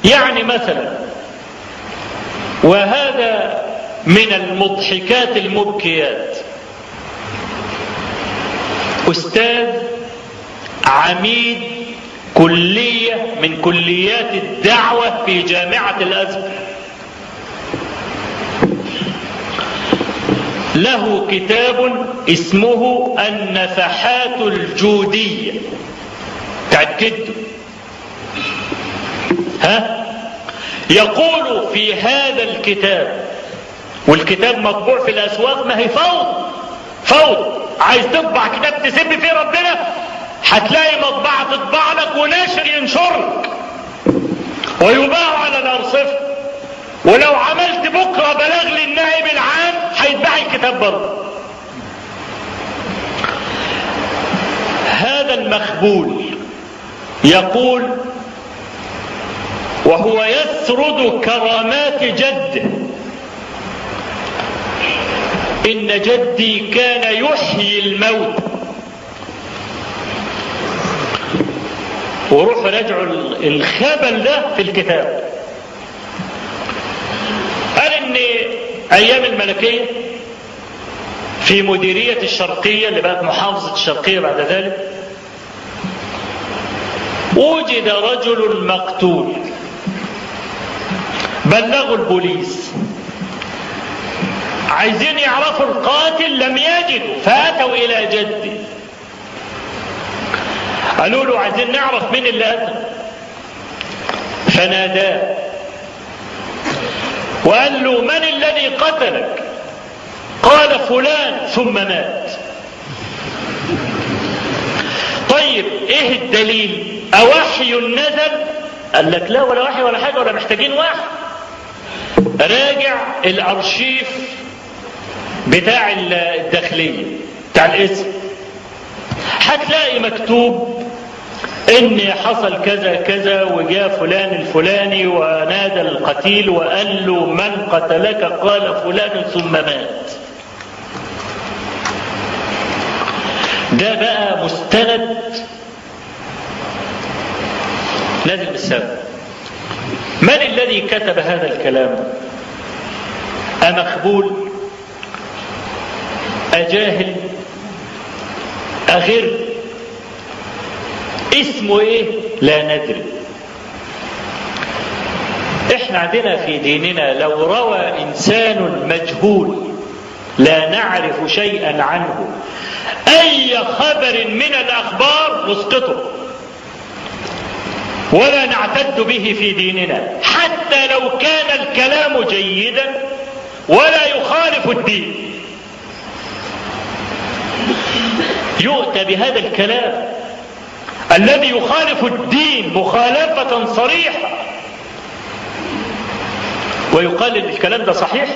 يعني مثلا، وهذا من المضحكات المبكيات، أستاذ عميد كلية من كليات الدعوة في جامعة الأزهر له كتاب اسمه النفحات الجودية، تأكدوا. يقول في هذا الكتاب، والكتاب مطبوع في الأسواق، ما هي فوض. عايز تطبع كتاب تسب فيه ربنا، هتلاقي مطبعة تطبع لك وناشر ينشرك ويباع على الأرصفة، ولو عملت بكرة بلاغ للنائب العام هيتباع الكتاب برضه. هذا المخبول يقول وهو يسرد كرامات جده: إن جدي كان يحيي الموت. وروح راجعوا الخبل ده في الكتاب. قال إن أيام الملكية في مديرية الشرقية اللي بقت محافظة الشرقية بعد ذلك، وجد رجل مقتول، بلغوا البوليس، عايزين يعرفوا القاتل، لم يجدوا، فأتوا إلى جدي قالوا له عايزين نعرف مين اللي قتل، فناداه وقال له: من الذي قتلك؟ قال: فلان، ثم مات. طيب ايه الدليل؟ أوحي نزل؟ قال لك لا، ولا وحي ولا حاجة، ولا محتاجين وحي. راجع الارشيف بتاع الداخلية بتاع الاسم، هتلاقي مكتوب ان حصل كذا كذا، وجاء فلان الفلاني ونادى القتيل وقال له: من قتلك؟ قال: فلان، ثم مات. ده بقى مستند لازم السبب. من الذي كتب هذا الكلام؟ أمخبول؟ أجاهل؟ أغر؟ اسمه ايه؟ لا ندري. احنا عندنا في ديننا لو روى انسان مجهول لا نعرف شيئا عنه اي خبر من الاخبار نسقطه ولا نعتد به في ديننا، حتى لو كان الكلام جيدا ولا يخالف الدين. يؤتى بهذا الكلام الذي يخالف الدين مخالفة صريحة ويقال ان الكلام ده صحيح.